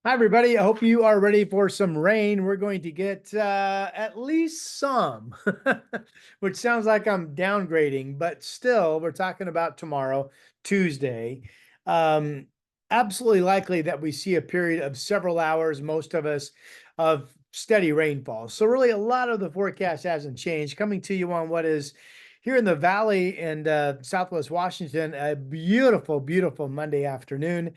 Hi, everybody. I hope you are ready for some rain. We're going to get at least some, which sounds like I'm downgrading, but still, we're talking about tomorrow, Tuesday. Um, Absolutely likely that we see a period of several hours, most of us, of steady rainfall. So, really, a lot of the forecast hasn't changed. Coming to you on what is here in the valley and Southwest Washington, a beautiful, beautiful Monday afternoon.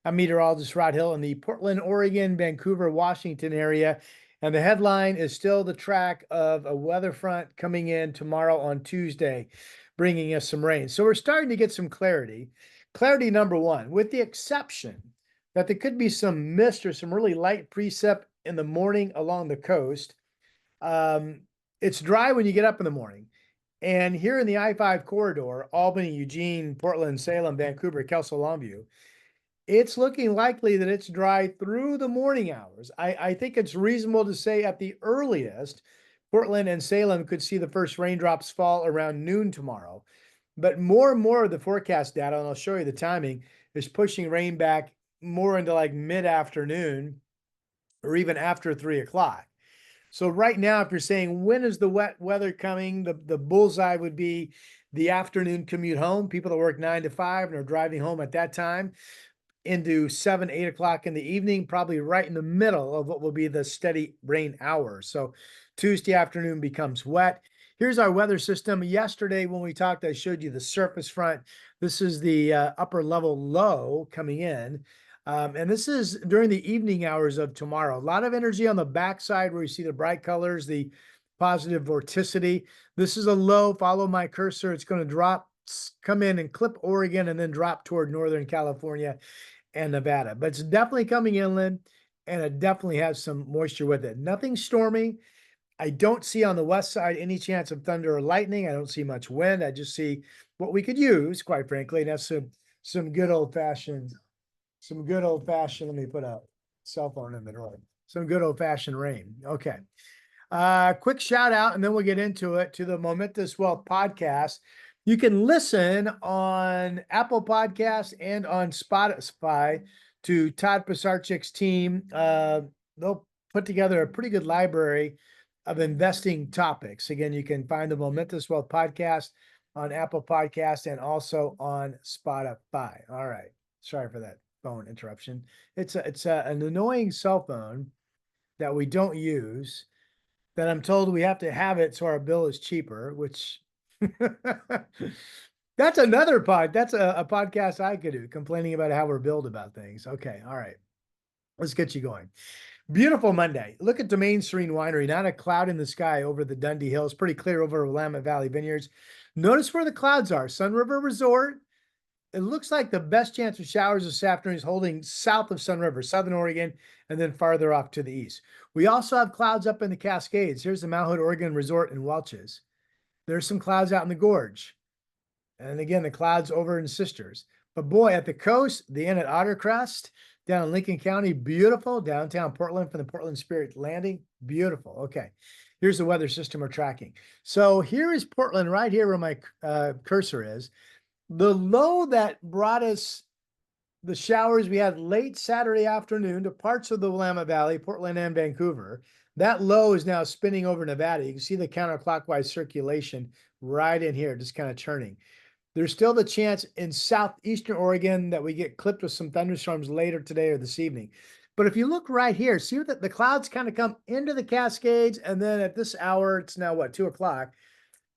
I'm meteorologist Rod Hill in the Portland, Oregon, Vancouver, Washington area. And the headline is still the track of a weather front coming in tomorrow on Tuesday, bringing us some rain. So we're starting to get some clarity. Clarity number one, with the exception that there could be some mist or some really light precip in the morning along the coast. Um, it's dry when you get up in the morning. And here in the I-5 corridor, Albany, Eugene, Portland, Salem, Vancouver, Kelso, Longview, it's looking likely that it's dry through the morning hours. I think it's reasonable to say at the earliest, Portland and Salem could see the first raindrops fall around noon tomorrow. But more and more of the forecast data, and I'll show you the timing, is pushing rain back more into like mid-afternoon or even after 3 o'clock. So right now, if you're saying when is the wet weather coming, the bullseye would be the afternoon commute home. People that work 9 to 5 and are driving home at that time into 7, 8 o'clock in the evening, probably right in the middle of what will be the steady rain hours. So Tuesday afternoon becomes wet. Here's our weather system. Yesterday, when we talked, I showed you the surface front. This is the upper level low coming in. And this is during the evening hours of tomorrow. A lot of energy on the backside where you see the bright colors, the positive vorticity. This is a low. Follow my cursor. It's going to drop, come in and clip Oregon, and then drop toward Northern California and Nevada. But it's definitely coming inland, and it definitely has some moisture with it. Nothing stormy. I don't see on the west side any chance of thunder or lightning. I don't see much wind. I just see what we could use, quite frankly, and that's some good old fashioned, let me put a cell phone in the door. Some good old fashioned rain. Okay. Quick shout out, and then we'll get into it, to the Momentous Wealth podcast. You can listen on Apple Podcasts and on Spotify to Todd Pisarcik's team. They'll put together a pretty good library of investing topics. Again, you can find the Momentous Wealth podcast on Apple Podcasts and also on Spotify. All right. Sorry for that phone interruption. It's an annoying cell phone that we don't use, that I'm told we have to have it so our bill is cheaper, which that's another that's a podcast I could do, complaining about how we're billed about things. Okay, all right. Let's get you going. Beautiful Monday. Look at Domain Serene Winery. Not a cloud in the sky over the Dundee Hills. Pretty clear over Willamette Valley Vineyards. Notice where the clouds are. Sun River Resort. It looks like the best chance of showers this afternoon is holding south of Sun River, Southern Oregon, and then farther off to the east. We also have clouds up in the Cascades. Here's the Mount Hood, Oregon Resort in Welches. There's some clouds out in the gorge. And again, the clouds over in Sisters. But boy, at the coast, the inn at Ottercrest down in Lincoln County, beautiful. Downtown Portland from the Portland Spirit Landing, beautiful. Okay, here's the weather system we're tracking. So here is Portland, right here where my cursor is. The low that brought us the showers we had late Saturday afternoon to parts of the Willamette Valley, Portland and Vancouver, that low is now spinning over Nevada. You can see the counterclockwise circulation right in here, just kind of turning. There's still the chance in southeastern Oregon that we get clipped with some thunderstorms later today or this evening. But if you look right here, see that the clouds kind of come into the Cascades, and then at this hour, it's now what, 2 o'clock,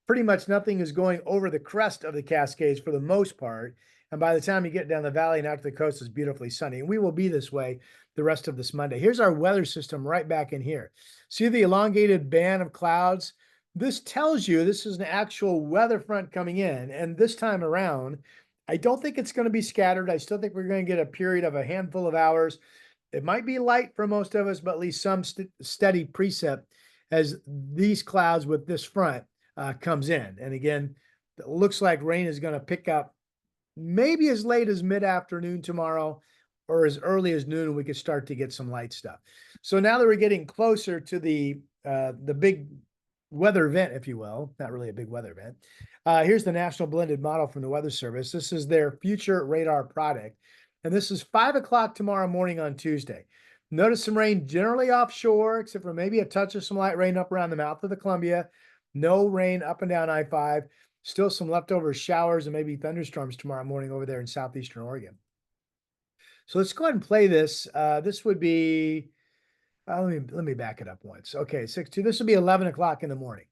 pretty much nothing is going over the crest of the Cascades for the most part. And by the time you get down the valley and out to the coast, it's beautifully sunny. And we will be this way the rest of this Monday. Here's our weather system right back in here. See the elongated band of clouds? This tells you this is an actual weather front coming in. And this time around, I don't think it's going to be scattered. I still think we're going to get a period of a handful of hours. It might be light for most of us, but at least some steady precip as these clouds with this front comes in. And again, it looks like rain is going to pick up maybe as late as mid-afternoon tomorrow or as early as noon, we could start to get some light stuff. So now that we're getting closer to the big weather event, if you will, not really a big weather event, here's the National Blended Model from the Weather Service. This is their future radar product. And this is 5 o'clock tomorrow morning on Tuesday. Notice some rain generally offshore, except for maybe a touch of some light rain up around the mouth of the Columbia. No rain up and down I-5. Still some leftover showers and maybe thunderstorms tomorrow morning over there in southeastern Oregon. So let's go ahead and play this. This would be, let me back it up once. Okay, 6-2. This would be 11 o'clock in the morning.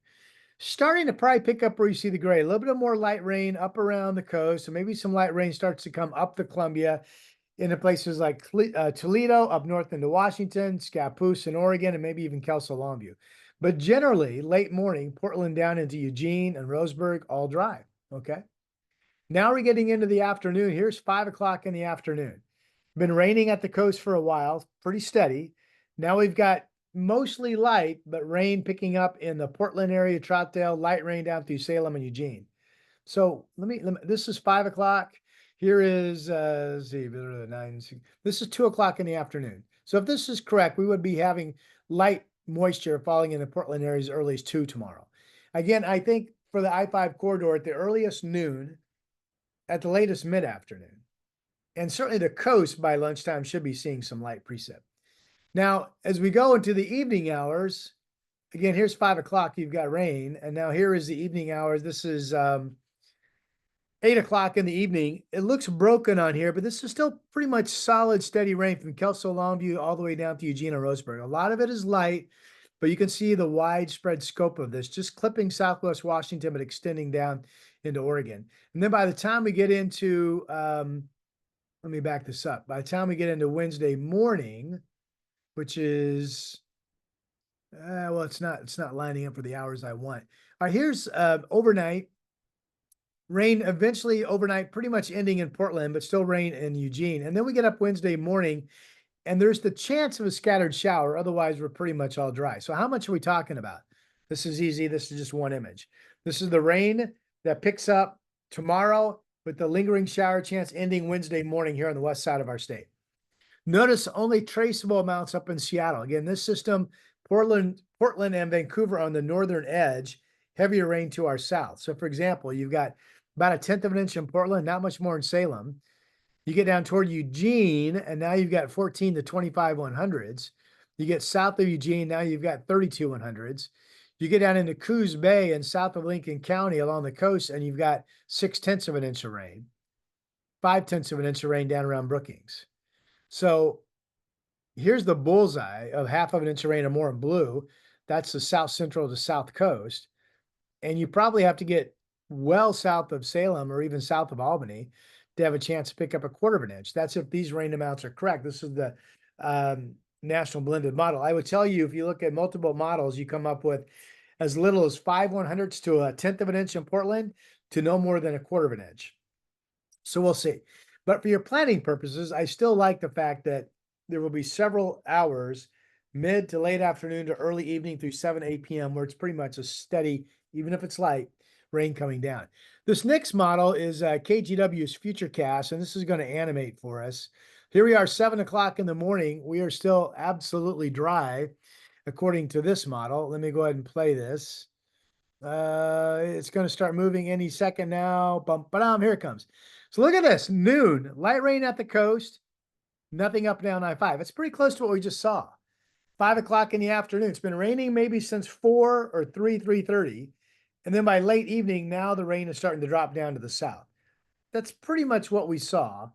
Starting to probably pick up where you see the gray. A little bit of more light rain up around the coast. So maybe some light rain starts to come up the Columbia into places like Toledo, up north into Washington, Scappoose in Oregon, and maybe even Kelso Longview. But generally, late morning, Portland down into Eugene and Roseburg, all dry. Okay. Now we're getting into the afternoon. Here's 5 o'clock in the afternoon. Been raining at the coast for a while, pretty steady. Now we've got mostly light, but rain picking up in the Portland area, Troutdale, light rain down through Salem and Eugene. So this is 5 o'clock. Here is, let's see, 9, this is 2 o'clock in the afternoon. So if this is correct, we would be having light moisture falling in the Portland area as early as 2 tomorrow. Again, I think for the I-5 corridor at the earliest noon, at the latest mid-afternoon. And certainly the coast by lunchtime should be seeing some light precip. Now, as we go into the evening hours, again, here's 5 o'clock, you've got rain. And now here is the evening hours. This is 8 o'clock in the evening. It looks broken on here, but this is still pretty much solid, steady rain from Kelso Longview all the way down to Eugene and Roseburg. A lot of it is light, but you can see the widespread scope of this, just clipping Southwest Washington, but extending down into Oregon. And then by the time we get into, let me back this up. By the time we get into Wednesday morning, which is, well, it's not lining up for the hours I want. All right, here's overnight. Rain eventually overnight, pretty much ending in Portland, but still rain in Eugene. And then we get up Wednesday morning, and there's the chance of a scattered shower. Otherwise, we're pretty much all dry. So how much are we talking about? This is easy. This is just one image. This is the rain that picks up tomorrow with the lingering shower chance ending Wednesday morning here on the west side of our state. Notice only traceable amounts up in Seattle. Again, this system, Portland and Vancouver on the northern edge, heavier rain to our south. So for example, you've got about 1/10 of an inch in Portland, not much more in Salem. You get down toward Eugene, and now you've got 14 to 25 100s. You get south of Eugene, now you've got 32 100s. You get down into Coos Bay and south of Lincoln County along the coast, and you've got 6/10 of an inch of rain, 5/10 of an inch of rain down around Brookings. So here's the bullseye of 1/2 of an inch of rain or more in blue. That's the south central to south coast. And you probably have to get well south of Salem or even south of Albany to have a chance to pick up 1/4 of an inch. That's if these rain amounts are correct. This is the national blended model. I would tell you, if you look at multiple models, you come up with as little as 5 100ths to 1/10 of an inch in Portland to no more than 1/4 of an inch. So we'll see. But for your planning purposes, I still like the fact that there will be several hours, mid to late afternoon to early evening through 7, 8 p.m., where it's pretty much a steady, even if it's light, rain coming down. This next model is KGW's Futurecast, and this is going to animate for us. Here we are, 7 o'clock in the morning. We are still absolutely dry, according to this model. Let me go ahead and play this. It's going to start moving any second now. Bum, ba-dum, here it comes. So look at this, noon, light rain at the coast, nothing up and down I-5. It's pretty close to what we just saw. 5 o'clock in the afternoon. It's been raining maybe since 4 or 3:30. And then by late evening, now the rain is starting to drop down to the south. That's pretty much what we saw.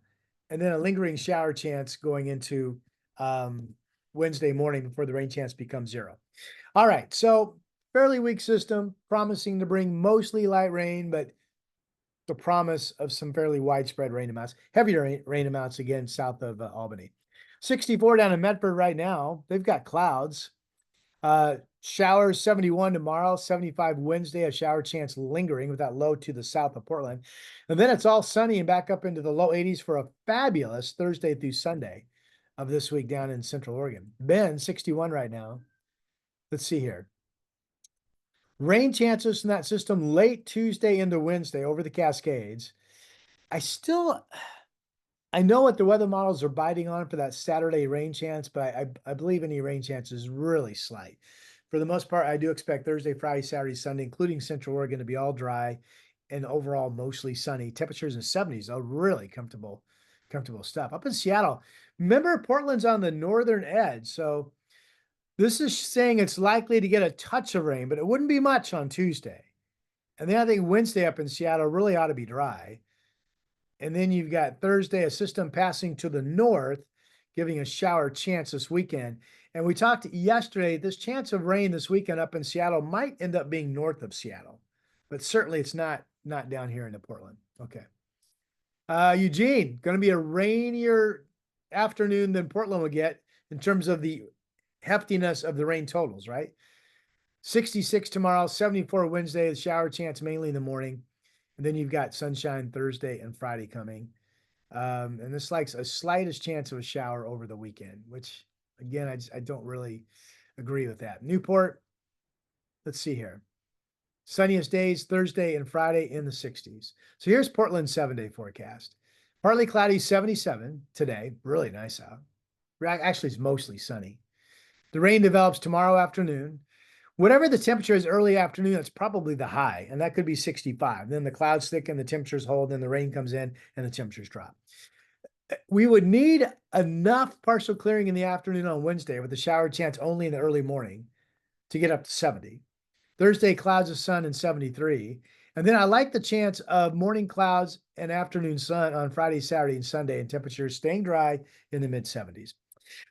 And then a lingering shower chance going into Wednesday morning before the rain chance becomes 0. All right, so fairly weak system, promising to bring mostly light rain, but the promise of some fairly widespread rain amounts, heavier rain amounts again south of Albany. 64 down in Medford right now. They've got clouds. Showers 71 tomorrow, 75 Wednesday, a shower chance lingering with that low to the south of Portland. And then it's all sunny and back up into the low 80s for a fabulous Thursday through Sunday of this week down in Central Oregon. Bend 61 right now. Let's see here. Rain chances in that system late Tuesday into Wednesday over the Cascades. I know what the weather models are biting on for that Saturday rain chance, but I believe any rain chance is really slight. For the most part, I do expect Thursday, Friday, Saturday, Sunday, including Central Oregon, to be all dry and overall mostly sunny. Temperatures in the 70s, a really comfortable comfortable stuff. Up in Seattle, remember Portland's on the northern edge, so this is saying it's likely to get a touch of rain, but it wouldn't be much on Tuesday. And then I think Wednesday up in Seattle really ought to be dry. And then you've got Thursday, a system passing to the north, giving a shower chance this weekend. And we talked yesterday, this chance of rain this weekend up in Seattle might end up being north of Seattle, but certainly it's not down here in Portland. Okay. Eugene, going to be a rainier afternoon than Portland will get in terms of the heftiness of the rain totals, right? 66 tomorrow, 74 Wednesday, the shower chance mainly in the morning. And then you've got sunshine Thursday and Friday coming. And this likes a slightest chance of a shower over the weekend, which again, I don't really agree with that. Newport, let's see here. Sunniest days Thursday and Friday in the 60s. So here's Portland's 7-day forecast. Partly cloudy, 77 today. Really nice out. Actually, it's mostly sunny. The rain develops tomorrow afternoon. Whatever the temperature is early afternoon, that's probably the high, and that could be 65. Then the clouds thicken, the temperatures hold, then the rain comes in, and the temperatures drop. We would need enough partial clearing in the afternoon on Wednesday with the shower chance only in the early morning to get up to 70. Thursday, clouds of sun and 73. And then I like the chance of morning clouds and afternoon sun on Friday, Saturday, and Sunday, and temperatures staying dry in the mid 70s.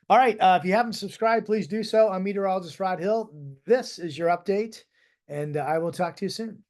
All right. If you haven't subscribed, please do so. I'm meteorologist Rod Hill. This is your update, and I will talk to you soon.